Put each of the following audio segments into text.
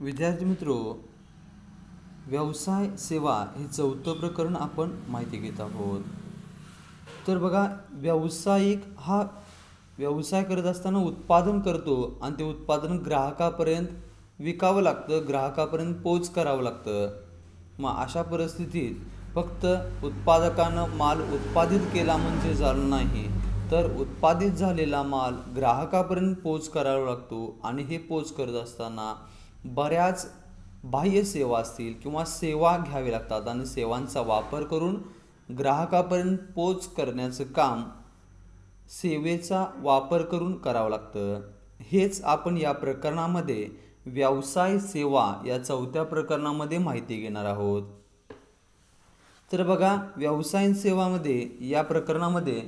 विद्यार्थी मित्रो, व्यवसाय सेवा हे चौथं प्रकरण आपण माहिती घेत आहोत. तर बघा, व्यावसायिक हा व्यवसाय करत असताना उत्पादन करतो आणि ते उत्पादन ग्राहकापर्यंत विकावं लागतं, ग्राहकापर्यंत पोच करावं लागतं. मग अशा परिस्थितीत फक्त उत्पादकानं माल उत्पादित केला म्हणजे झालं नाही, तर उत्पादित झालेला माल ग्राहकापर्यंत पोच करावा लागतो. आणि हे पोच करत असताना बऱ्याच बाह्य सेवा असतील किंवा सेवा घ्यावी लागतात आणि सेवांचा वापर करून ग्राहकापर्यंत पोच करण्याचं काम सेवेचा वापर करून करावं लागतं. हेच आपण या प्रकरणामध्ये व्यवसाय सेवा या चौथ्या प्रकरणामध्ये माहिती घेणार आहोत. तर बघा, व्यवसाय सेवामध्ये या प्रकरणामध्ये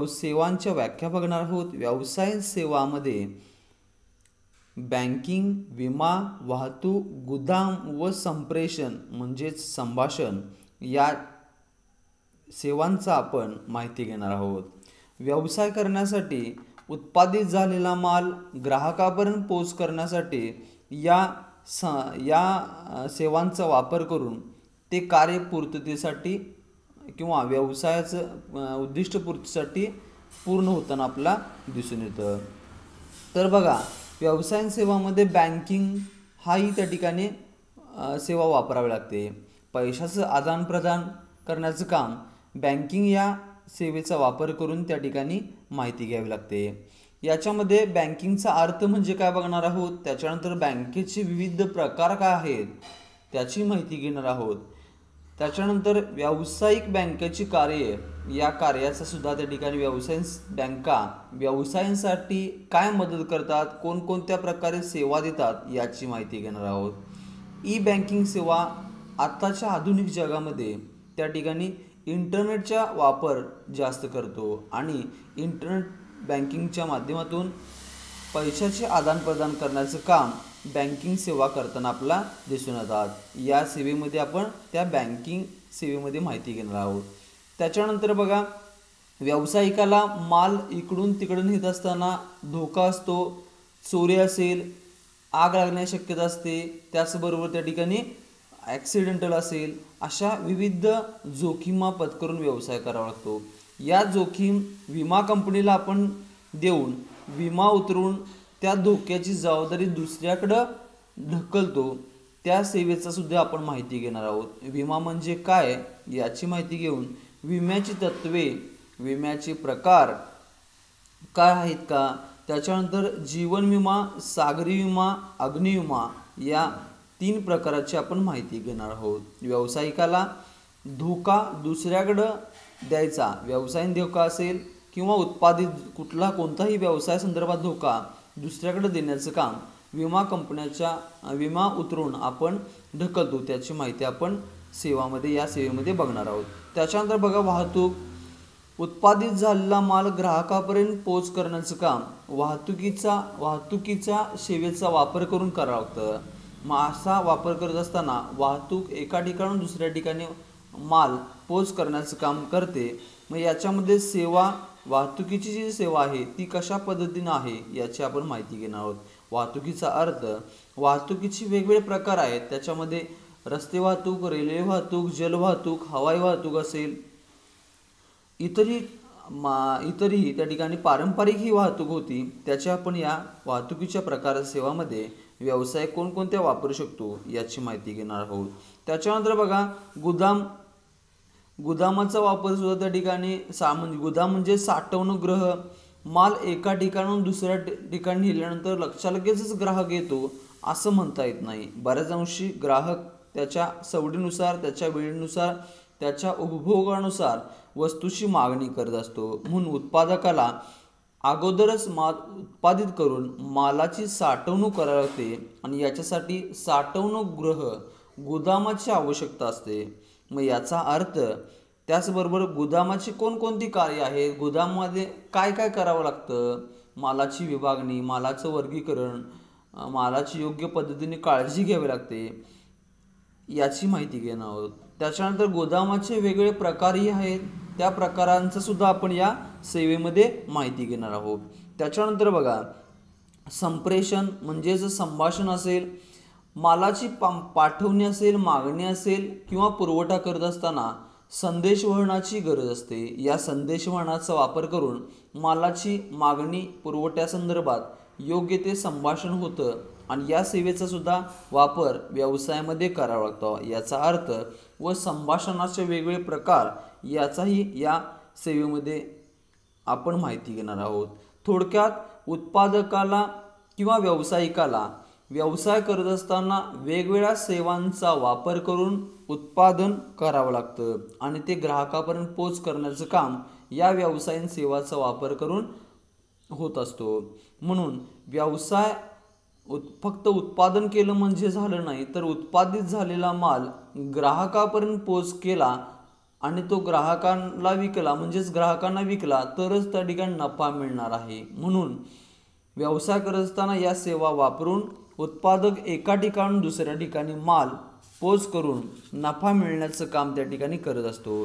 सेवांच्या व्याख्या बघणार आहोत. व्यवसाय सेवामध्ये बँकिंग, विमा, वाहतूक, गुदाम व संप्रेषण म्हणजेच संभाषण या सेवांचा आपण माहिती घेणार आहोत. व्यवसाय करण्यासाठी उत्पादित झालेला माल ग्राहकापर्यंत पोच करण्यासाठी या सेवांचा वापर करून ते कार्यपूर्ततेसाठी किंवा व्यवसायाचं उद्दिष्टपूर्तीसाठी पूर्ण होताना आपल्याला दिसून येतं. तर बघा, व्यवसाय सेवामध्ये बँकिंग हाही त्या ठिकाणी सेवा वापरावी लागते. पैशाचं आदानप्रदान करण्याचं काम बँकिंग या सेवेचा वापर करून त्या ठिकाणी माहिती घ्यावी लागते. याच्यामध्ये बँकिंगचा अर्थ म्हणजे काय बघणार आहोत. त्याच्यानंतर बँकेचे विविध प्रकार काय आहेत त्याची माहिती घेणार आहोत. त्याच्यानंतर व्यावसायिक बँकेची कार्ये, या कार्याचा सुद्धा त्या ठिकाणी व्यवसाय बँका व्यवसायांसाठी काय मदत करतात, कोणकोणत्या प्रकारे सेवा देतात याची माहिती घेणार आहोत. ई बँकिंग सेवा आत्ताच्या आधुनिक जगामध्ये त्या ठिकाणी इंटरनेटचा वापर जास्त करतो आणि इंटरनेट बँकिंगच्या माध्यमातून पैशाचे आदानप्रदान करण्याचं काम बँकिंग सेवा करताना आपल्याला दिसून येतात. या सेवेमध्ये आपण त्या बँकिंग सेवेमध्ये माहिती घेणार आहोत. त्याच्यानंतर बघा, व्यावसायिकाला माल इकडून तिकडून नेत असताना धोका असतो, चोरी असेल, आग लागण्याची शक्यता असते, त्याचबरोबर त्या ठिकाणी ॲक्सिडेंटल असेल, अशा विविध जोखीमा पत्करून व्यवसाय करावा लागतो. या जोखीम विमा कंपनीला आपण देऊन विमा उतरून त्या धोक्याची जबाबदारी दुसऱ्याकडं ढकलतो. त्या सेवेचा सुद्धा आपण माहिती घेणार आहोत. विमा म्हणजे काय याची माहिती घेऊन विम्याची तत्वे, विम्याचे प्रकार काय आहेत का, त्याच्यानंतर जीवन विमा, सागरी विमा, अग्निविमा या 3 प्रकाराची आपण माहिती घेणार आहोत. व्यावसायिकाला धोका दुसऱ्याकडं द्यायचा, व्यवसाय धोका असेल किंवा उत्पादित कोणताही व्यवसाय संदर्भात धोका दुसऱ्याकडे देण्याचं काम विमा कंपन्याच्या विमा उतरून आपण ढकलतो. त्याची माहिती आपण या सेवेमध्ये बघणार आहोत. त्याच्यानंतर बघा, उत्पादित झालेला माल ग्राहकापर्यंत पोच करण्याचं काम वाहतुकीचा सेवेचा वापर करून करावं लागतं. मग असा वापर करत असताना वाहतूक एका ठिकाणून दुसऱ्या ठिकाणी माल पोच करण्याचं काम करते. मग याच्यामध्ये वाहतुकीची जी सेवा आहे ती कशा पद्धतीनं आहे याची आपण माहिती घेणार आहोत. वाहतुकीचा अर्थ, वाहतुकीचे वेगवेगळे प्रकार आहेत. त्याच्यामध्ये रस्ते वाहतूक, रेल्वे वाहतूक, जलवाहतूक, हवाई वाहतूक असेल, इतरही त्या ठिकाणी पारंपरिक ही वाहतूक होती. त्याची आपण या वाहतुकीच्या प्रकार सेवामध्ये व्यवसाय कोणकोणत्या वापरू शकतो याची माहिती घेणार आहोत. त्याच्यानंतर बघा, गुदामाचा वापर सुद्धा त्या ठिकाणी गुदाम म्हणजे साठवणूक गृह. माल एका ठिकाणून दुसऱ्या ठिकाणी नेल्यानंतर लगेचच ग्राहक येतो असं म्हणता येत नाही. बऱ्याच अंशी ग्राहक त्याच्या सवडीनुसार, त्याच्या वेळेनुसार, त्याच्या उपभोगानुसार वस्तूची मागणी करत असतो. म्हणून उत्पादकाला अगोदरच माल उत्पादित करून मालाची साठवणूक करावी लागते आणि याच्यासाठी साठवणूक गृह, गुदामाची आवश्यकता असते. मग याचा अर्थ, त्याचबरोबर गुदामाची कोणकोणती कार्य आहेत, गुदामामध्ये काय काय करावं लागतं, मालाची विभागणी, मालाचं वर्गीकरण, मालाची योग्य पद्धतीने काळजी घ्यावी लागते याची माहिती घेणार आहोत. त्याच्यानंतर गोदामाचे वेगवेगळे प्रकारही आहेत, त्या प्रकारांचं सुद्धा आपण या सेवेमध्ये माहिती घेणार आहोत. त्याच्यानंतर बघा, संप्रेषण म्हणजेच संभाषण असेल, मालाची पाठवणी असेल, मागणी असेल किंवा पुरवठा करत असताना संदेशवहनाची गरज असते. या संदेशवहनाचा वापर करून मालाची मागणी पुरवठ्यासंदर्भात योग्य ते संभाषण होतं आणि या सेवेचा सुद्धा वापर व्यवसायामध्ये करावा लागतो. याचा अर्थ व संभाषणाचे वेगवेगळे प्रकार याचाही या सेवेमध्ये आपण माहिती घेणार आहोत. थोडक्यात उत्पादकाला किंवा व्यावसायिकाला व्यवसाय करत असताना वेगवेगळ्या सेवांचा वापर करून उत्पादन करावं लागतं आणि ते ग्राहकापर्यंत पोच करण्याचं काम या व्यावसायिक सेवाचा वापर करून होत असतो. म्हणून व्यवसाय फक्त उत्पादन केलं म्हणजे झालं नाही, तर उत्पादित झालेला माल ग्राहकापर्यंत पोच केला आणि तो ग्राहकांना विकला म्हणजेच ग्राहकांना विकला तरच त्या ठिकाणी नफा मिळणार आहे. म्हणून व्यवसाय करत असताना या सेवा वापरून उत्पादक एका ठिकाणून दुसऱ्या ठिकाणी माल पोच करून नफा मिळण्याचं काम त्या ठिकाणी करत असतो.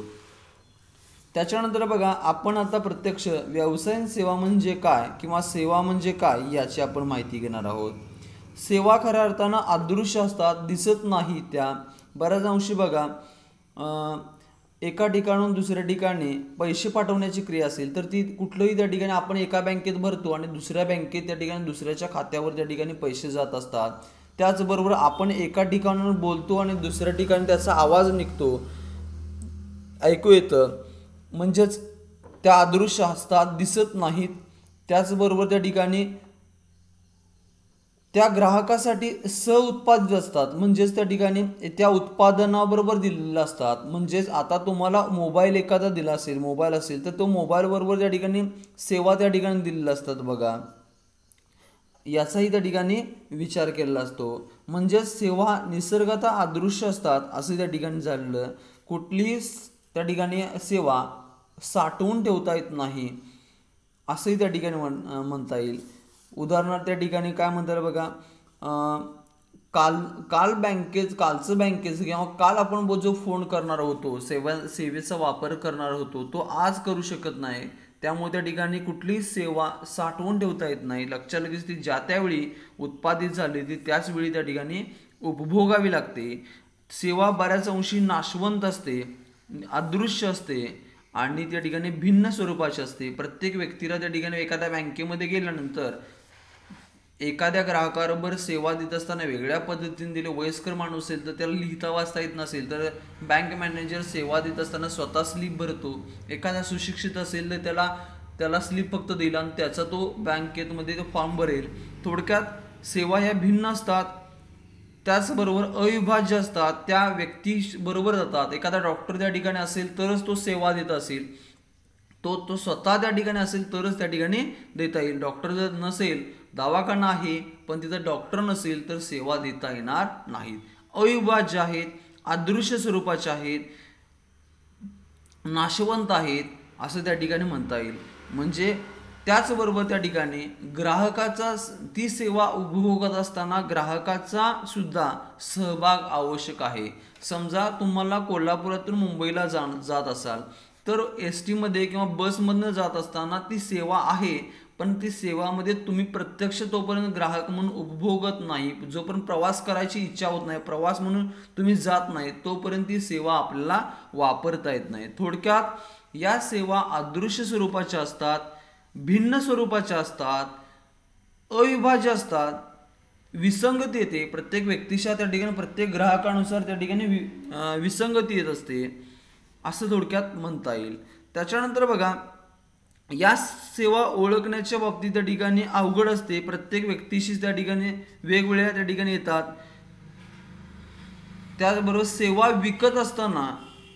त्याच्यानंतर बघा, आपण आता प्रत्यक्ष व्यावसायिक सेवा म्हणजे काय किंवा सेवा म्हणजे काय याची आपण माहिती घेणार आहोत. सेवा खऱ्या अर्थानं अदृश्य असतात, दिसत नाही. त्या बऱ्याच अंशी बघा, एका ठिकाणून दुसऱ्या ठिकाणी पैसे पाठवण्याची क्रिया असेल तर ती कुठलंही त्या ठिकाणी आपण एका बँकेत भरतो आणि दुसऱ्या बँकेत त्या ठिकाणी दुसऱ्याच्या खात्यावर त्या ठिकाणी पैसे जात असतात. त्याचबरोबर आपण एका ठिकाणाहून बोलतो आणि दुसऱ्या ठिकाणी त्याचा आवाज निघतो, ऐकू येतं, म्हणजेच त्या अदृश्य असतात, दिसत नाहीत. त्याचबरोबर त्या ठिकाणी त्या ग्राहकासाठी उत्पादित असतात, म्हणजेच त्या ठिकाणी त्या उत्पादनाबरोबर दिलेलं असतात. म्हणजेच आता तुम्हाला मोबाईल एखादा दिला असेल, मोबाईल असेल तर तो मोबाईलबरोबर त्या ठिकाणी सेवा त्या ठिकाणी दिलेल्या असतात. बघा, याचाही त्या ठिकाणी विचार केलेला असतो. म्हणजेच सेवा निसर्गतः अदृश्य असतात असं त्या ठिकाणी झालेलं. कुठलीही त्या ठिकाणी सेवा साठवून ठेवता येत नाही असंही त्या ठिकाणी म्हणता येईल. उदाहरणार्थ त्या ठिकाणी काय म्हणतात बघा, कालचं बँकेचं किंवा काल आपण जो फोन करणार होतो, सेवेचा वापर करणार होतो, तो आज करू शकत नाही. त्यामुळे त्या ठिकाणी कुठलीही सेवा साठवून ठेवता येत नाही. लगेच ती ज्या त्यावेळी उत्पादित झाली ती त्याच वेळी त्या ठिकाणी उपभोगावी लागते. सेवा बऱ्याच अंशी नाशवंत असते, अदृश्य असते आणि त्या ठिकाणी भिन्न स्वरूपाची असते. प्रत्येक व्यक्तीला त्या ठिकाणी एखाद्या बँकेमध्ये गेल्यानंतर एखाद्या ग्राहकाबरोबर सेवा देत असताना वेगळ्या पद्धतीने दिले. वयस्कर माणूस असेल तर त्याला लिहिता वाचता येत नसेल तर बँक मॅनेजर सेवा देत असताना स्वतः स्लिप भरतो. एखादा सुशिक्षित असेल तर त्याला स्लिप फक्त दिला आणि त्याचा तो बँकेमध्ये तो फॉर्म भरेल. थोडक्यात सेवा ह्या भिन्न असतात, त्याचबरोबर अविभाज्य असतात, त्या व्यक्ती बरोबर जातात. एखादा डॉक्टर त्या ठिकाणी असेल तरच तो सेवा देत असेल, तो स्वतः त्या ठिकाणी असेल तरच त्या ठिकाणी देता येईल. डॉक्टर जर नसेल, दवाखाना आहे पण तिथं डॉक्टर नसेल तर सेवा देता येणार नाहीत. अविभाज्य आहेत, अदृश्य स्वरूपाचे आहेत, नाशवंत आहेत असं त्या ठिकाणी म्हणता येईल. म्हणजे त्याचबरोबर त्या ठिकाणी ग्राहकाचा ती सेवा उपभोगत असताना ग्राहकाचा सुद्धा सहभाग आवश्यक आहे. समजा तुम्हाला कोल्हापुरातून मुंबईला जात असाल तर ST मध्ये किंवा बसमधनं जात असताना ती सेवा आहे, पण ती सेवामध्ये तुम्ही प्रत्यक्ष तोपर्यंत ग्राहक म्हणून उपभोगत नाही, जोपर्यंत प्रवास करायची इच्छा होत नाही, प्रवास म्हणून तुम्ही जात नाही, तोपर्यंत ती सेवा आपल्याला वापरता येत नाही. थोडक्यात या सेवा अदृश्य स्वरूपाच्या असतात, भिन्न स्वरूपाच्या असतात, अविभाज्य असतात, विसंगती येते. प्रत्येक व्यक्तीच्या त्या ठिकाणी प्रत्येक ग्राहकानुसार त्या ठिकाणी विसंगती येत असते असं थोडक्यात म्हणता येईल. त्याच्यानंतर बघा, या सेवा ओळखण्याच्या बाबतीत त्या ठिकाणी अवघड असते. प्रत्येक व्यक्तीशी त्या ठिकाणी वेगवेगळ्या त्या ठिकाणी येतात. त्याचबरोबर सेवा विकत असताना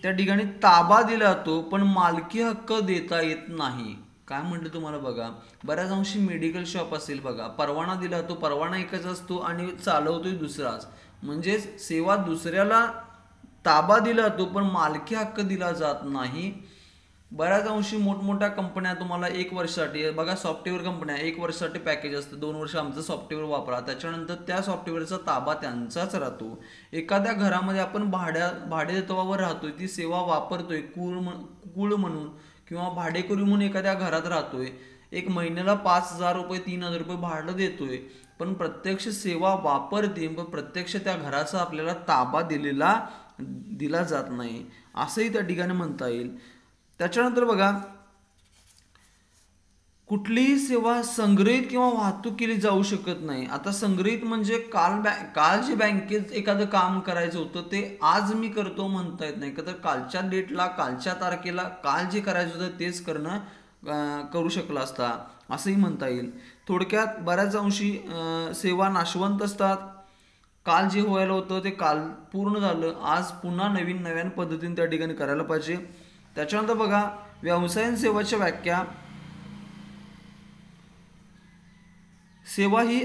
त्या ठिकाणी ताबा दिला जातो पण मालकी हक्क देता येत नाही. काय म्हटलं तुम्हाला बघा, बऱ्याच अंशी मेडिकल शॉप असेल बघा, परवाना दिला जातो, परवाना एकच असतो आणि चालवतोय दुसराच. म्हणजेच सेवा दुसऱ्याला ताबा दिला जातो पण मालकी हक्क दिला जात नाही. बऱ्याच अंशी मोठमोठ्या कंपन्या तुम्हाला 1 वर्षासाठी बघा, सॉफ्टवेअर कंपन्या 1 वर्षासाठी पॅकेज असतं, 2 वर्ष आमचं सॉफ्टवेअर वापरा, त्याच्यानंतर त्या सॉफ्टवेअरचा ताबा त्यांचाच राहतो. एखाद्या घरामध्ये आपण भाडेतत्वावर राहतोय, ती सेवा वापरतोय, कुळ म्हणून किंवा भाडेकरू म्हणून एखाद्या घरात राहतोय, एक महिन्याला 5,000 रुपये 3,000 रुपये भाडं देतोय, पण प्रत्यक्ष सेवा वापरते पण प्रत्यक्ष त्या घराचा आपल्याला ताबा दिला जात नाही, असंही त्या ठिकाणी म्हणता येईल. त्याच्यानंतर बघा, कुठलीही सेवा संग्रहित किंवा वाहतूक केली जाऊ शकत नाही. आता संग्रहित म्हणजे काल जे बँकेत एखादं काम करायचं होतं ते आज मी करतो म्हणता येत नाही, का तर कालच्या डेटला कालच्या तारखेला काल जे करायचं होतं तेच करू शकला असता, असंही म्हणता येईल. थोडक्यात बऱ्याच अंशी सेवा नाशवंत असतात. काल जे व्हायला होतं ते काल पूर्ण झालं, आज पुन्हा नव्या पद्धतीने त्या ठिकाणी करायला पाहिजे. त्याच्यानंतर बघा, व्यवसायिक सेवाच्या व्याख्या. सेवा ही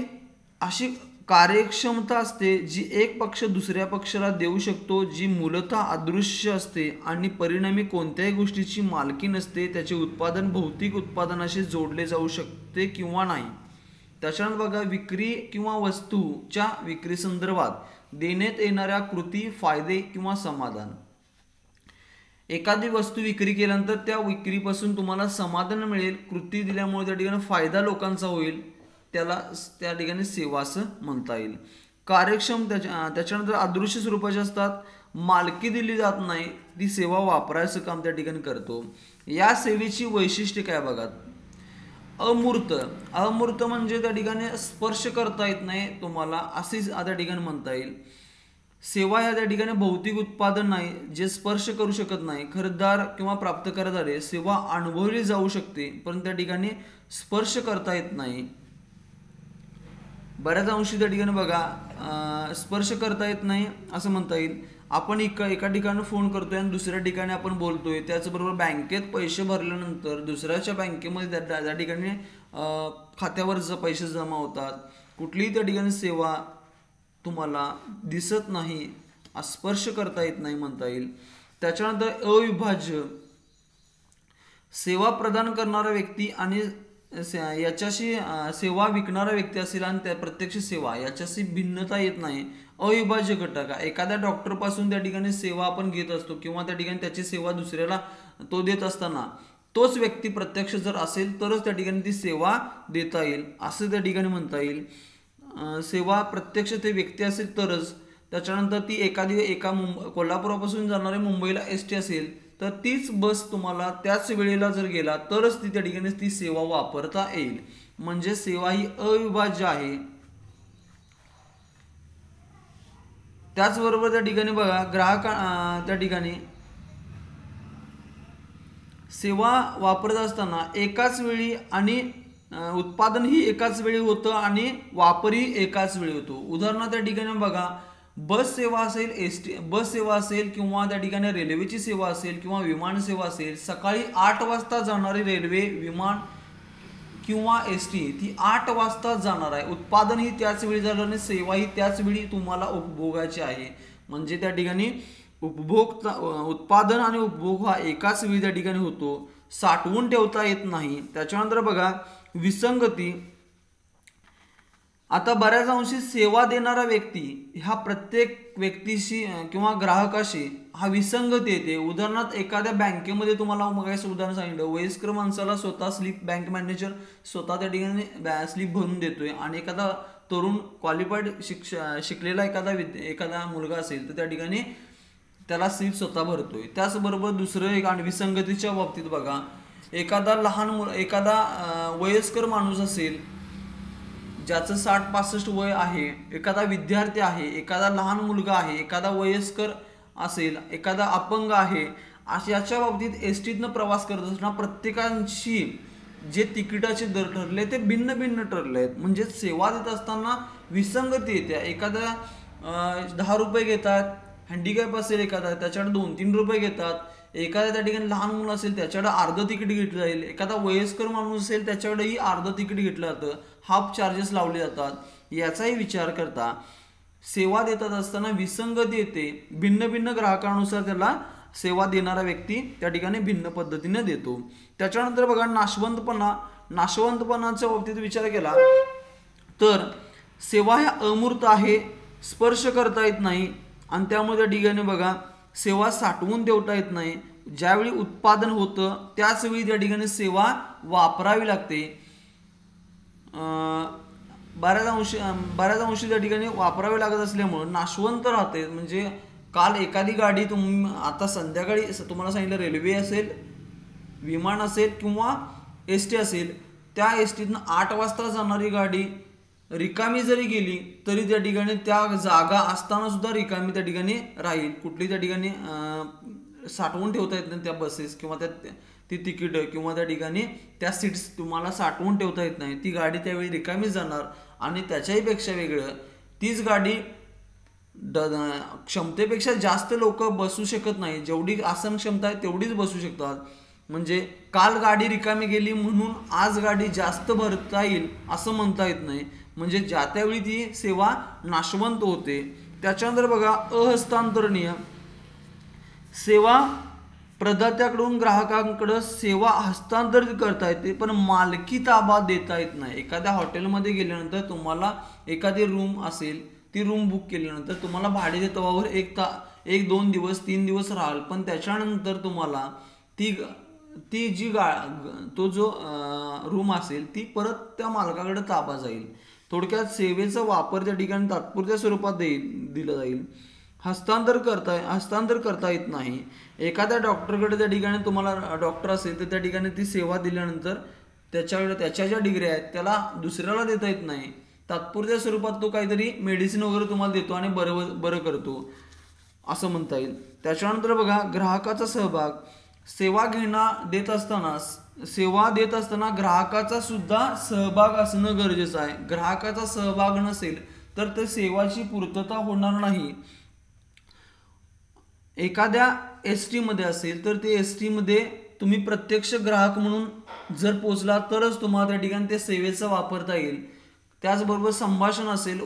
अशी कार्यक्षमता असते जी एक पक्ष दुसऱ्या पक्षाला देऊ शकतो, जी मूलतः अदृश्य असते आणि परिणामी कोणत्याही गोष्टीची मालकी नसते. त्याचे उत्पादन भौतिक उत्पादनाशी जोडले जाऊ शकते किंवा नाही. त्याच्यानंतर बघा, विक्री किंवा वस्तूच्या विक्री संदर्भात देण्यात येणाऱ्या कृती, फायदे किंवा समाधान. एखादी वस्तू विक्री केल्यानंतर त्या विक्रीपासून तुम्हाला समाधान मिळेल, कृती दिल्यामुळे त्या ठिकाणी फायदा लोकांचा होईल, त्याला त्या ठिकाणी सेवा असं म्हणता येईल. कार्यक्षम त्याच्यानंतर अदृश्य स्वरूपाचे असतात, मालकी दिली जात नाही, ती सेवा वापरायचं काम त्या ठिकाणी करतो. या सेवेची वैशिष्ट्ये काय बघा. अमूर्त म्हणजे त्या ठिकाणी स्पर्श करता येत नाही तुम्हाला, असेच त्या ठिकाणी म्हणता येईल. सेवा या त्या ठिकाणी भौतिक उत्पादन नाही जे स्पर्श करू शकत नाही. खरेदीदार किंवा प्राप्तकर्त्याद्वारे सेवा अनुभवली जाऊ शकते पण त्या ठिकाणी स्पर्श करता येत नाही. बऱ्याच अंशी त्या ठिकाणी बघा स्पर्श करता येत नाही असं म्हणता येईल. आपण एका ठिकाणी फोन करतोय आणि दुसऱ्या ठिकाणी आपण बोलतोय, त्याचबरोबर बँकेत पैसे भरल्यानंतर दुसऱ्याच्या बँकेमध्ये त्या ठिकाणी खात्यावर पैसे जमा होतात. कुठलीही त्या ठिकाणी सेवा तुम्हाला दिसत नाही, स्पर्श करता येत नाही म्हणता येईल. त्याच्यानंतर अविभाज्य, सेवा प्रदान करणारा व्यक्ती आणि याच्याशी सेवा विकणारा व्यक्ती असेल आणि त्या प्रत्यक्ष सेवा याच्याशी भिन्नता येत नाही. अविभाज्य घटक, एखाद्या डॉक्टर पासून त्या ठिकाणी सेवा आपण घेत असतो किंवा त्या ठिकाणी त्याची सेवा दुसऱ्याला तो देत असताना तोच व्यक्ती प्रत्यक्ष जर असेल तरच त्या ठिकाणी ती सेवा देता येईल असं त्या ठिकाणी म्हणता येईल. सेवा प्रत्यक्ष ते व्यक्ती असेल तरच. त्याच्यानंतर ती एका कोल्हापुरापासून जाणारे मुंबईला एसटी असेल तर तीच बस तुम्हाला त्याच वेळेला जर गेला तरच ती त्या ठिकाणी ती सेवा वापरता येईल. म्हणजे सेवा ही अविभाज्य आहे. त्याचबरोबर त्या ठिकाणी बघा, ग्राहक त्या ठिकाणी सेवा वापरत असताना एकाच वेळी आणि उत्पादन ही एकाच वेळी होतं आणि वापरही एकाच वेळी होतो. उदाहरणार्थ त्या ठिकाणी बघा, बस सेवा असेल, बस सेवा असेल किंवा त्या ठिकाणी रेल्वेची सेवा असेल किंवा विमान सेवा असेल, सकाळी 8 वाजता जाणारी रेल्वे, विमान किंवा एसटी ती 8 वाजता जाणार आहे. उत्पादन ही त्याच वेळी झालं आणि सेवा ही त्याच वेळी तुम्हाला उपभोगायची आहे. म्हणजे त्या ठिकाणी उत्पादन आणि उपभोग हा एकाच वेळी त्या ठिकाणी होतो, साठवून ठेवता येत नाही. त्याच्यानंतर बघा, विसंगती. आता बऱ्याच अंशी सेवा देणारा व्यक्ती ह्या प्रत्येक व्यक्तीशी किंवा ग्राहकाशी हा विसंगती येते. उदाहरणार्थ एखाद्या बँकेमध्ये तुम्हाला मग उदाहरण सांगितलं, वयस्कर माणसाला स्वतः स्लिप बँक मॅनेजर स्वतः त्या ठिकाणी स्लिप भरून देतोय आणि एखादा तरुण क्वालिफाईड शिकलेला एखादा मुलगा असेल तर त्या ठिकाणी त्याला स्लिप स्वतः भरतोय. त्याचबरोबर दुसरं एक विसंगतीच्या बाबतीत बघा, एखादा वयस्कर माणूस असेल ज्याचं 60-65 वय आहे, एखादा विद्यार्थी आहे, एखादा लहान मुलगा आहे, एखादा वयस्कर असेल, एखादा अपंग आहे, अशाच्या बाबतीत एसटीतनं प्रवास करत असताना प्रत्येकांशी जे तिकिटाचे दर ठरले ते भिन्न भिन्न ठरले आहेत. म्हणजे सेवा देत असताना विसंगती येते. एखादा 10 रुपये घेतात, हँडिकॅप असेल एखादा त्याच्याकडे 2-3 रुपये घेतात, एखाद्या त्या ठिकाणी लहान मुलं असेल त्याच्याकडे अर्ध तिकीट घेतलं जाईल, एखादा वयस्कर माणूस असेल त्याच्याकडेही अर्ध तिकीट घेतलं जातं, हाफ चार्जेस लावले जातात. याचाही विचार करता सेवा देतात असताना विसंगती येते. भिन्न भिन्न ग्राहकानुसार त्याला सेवा देणारा व्यक्ती त्या ठिकाणी भिन्न पद्धतीने देतो. त्याच्यानंतर बघा, नाशवंतपणाच्या बाबतीत विचार केला तर सेवा ह्या अमूर्त आहे, स्पर्श करता येत नाही आणि त्यामुळे त्या ठिकाणी बघा सेवा साठवून ठेवता येत नाही. ज्यावेळी उत्पादन होतं त्याच वेळी त्या ठिकाणी सेवा वापरावी लागते. बऱ्याच अंशी त्या ठिकाणी वापरावे लागत असल्यामुळं नाशवंत राहते. म्हणजे काल एखादी गाडी आता संध्याकाळी तुम्हाला सांगितलं रेल्वे असेल, विमान असेल किंवा एस टी असेल, त्या एस टीतनं 8 वाजता जाणारी गाडी रिकामी जरी गेली तरी त्या ठिकाणी त्या जागा असताना सुद्धा रिकामी त्या ठिकाणी राहील. कुठली त्या ठिकाणी साठवून ठेवता येत नाही त्या बसेस किंवा ती तिकीट किंवा त्या ठिकाणी त्या सीट्स तुम्हाला साठवून ठेवता येत नाही. ती गाडी त्यावेळी रिकामी जाणार. आणि त्याच्याही पेक्षा वेगळं, तीच गाडी क्षमतेपेक्षा जास्त लोक बसू शकत नाही. जेवढी आसन क्षमता आहे तेवढीच बसू शकतात. म्हणजे काल गाडी रिकामी गेली म्हणून आज गाडी जास्त भरता येईल असं म्हणता येत नाही. म्हणजे ज्या त्यावेळी ती सेवा नाशवंत होते. त्याच्यानंतर बघा, अहस्तांतरणीय सेवा प्रदात्याकडून ग्राहकांकडे सेवा हस्तांतरित करता येते पण मालकी ताबा देता येत नाही. एखाद्या हॉटेलमध्ये गेल्यानंतर तुम्हाला एखादी रूम असेल, ती रूम बुक केल्यानंतर तुम्हाला भाडे तत्वावर 1-2 दिवस 3 दिवस राहाल, पण त्याच्यानंतर तुम्हाला ती जी तो जो रूम असेल ती परत त्या मालकाकडे ताबा जाईल. थोडक्यात सेवेचा वापर त्या ठिकाणी तात्पुरत्या स्वरूपात दिला जाईल. हस्तांतर करता येत नाही. एखाद्या डॉक्टरकडे त्या ठिकाणी तुम्हाला डॉक्टर असेल तर त्या ठिकाणी ती सेवा दिल्यानंतर त्याच्या ज्या डिग्री आहेत त्याला दुसऱ्याला देता येत नाही. तात्पुरत्या स्वरूपात तो काहीतरी मेडिसिन वगैरे तुम्हाला देतो आणि बरं करतो असं म्हणता येईल. त्याच्यानंतर बघा, ग्राहकाचा सहभाग. सेवा देत असताना ग्राहकाचा सुद्धा सहभाग असणं गरजेचं आहे. ग्राहकाचा सहभाग नसेल तर ते सेवाची पूर्तता होणार नाही. एखाद्या एस टीमध्ये असेल तर ते एस टीमध्ये तुम्ही प्रत्यक्ष ग्राहक म्हणून जर पोचला तरच तुम्हाला त्या ठिकाणी ते सेवेचा वापरता येईल. त्याचबरोबर संभाषण असेल,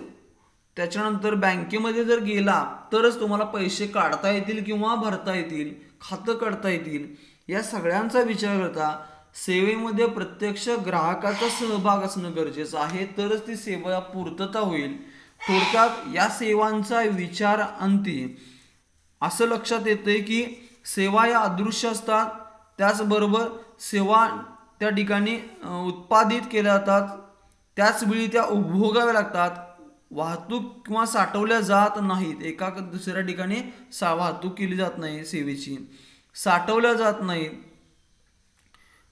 त्याच्यानंतर बँकेमध्ये जर गेला तरच तुम्हाला पैसे काढता येतील किंवा भरता येतील, खातं काढता येतील. या सगळ्यांचा विचार करता सेवेमध्ये प्रत्यक्ष ग्राहकाचा सहभाग असणं गरजेचं आहे, तरच ती सेवा पूर्तता होईल. थोडक्यात या सेवांचा विचार अंती असं लक्षात येते की सेवा या अदृश्य असतात, त्याचबरोबर सेवा त्या ठिकाणी उत्पादित केल्या जातात, त्याचवेळी त्या उपभोगाव्या लागतात. वाहतूक किंवा साठवल्या जात नाहीत. एका दुसऱ्या ठिकाणी वाहतूक केली जात नाही, सेवेची साठवल्या जात नाहीत,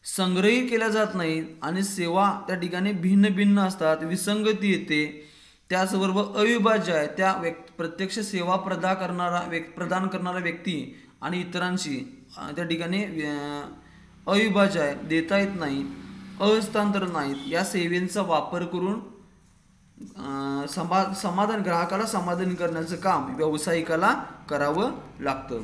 संग्रहित केल्या जात नाहीत आणि सेवा त्या ठिकाणी भिन्न असतात. विसंगती येते. त्याचबरोबर अविभाज्य आहे. त्या प्रत्यक्ष सेवा प्रदान करणारा व्यक्ती आणि इतरांशी त्या ठिकाणी अविभाज्य आहे, देता येत नाही, अहस्तांतरण नाहीत. या सेवेचा वापर करून ग्राहकाला समाधान करण्याचं काम व्यावसायिकाला करावं लागतं.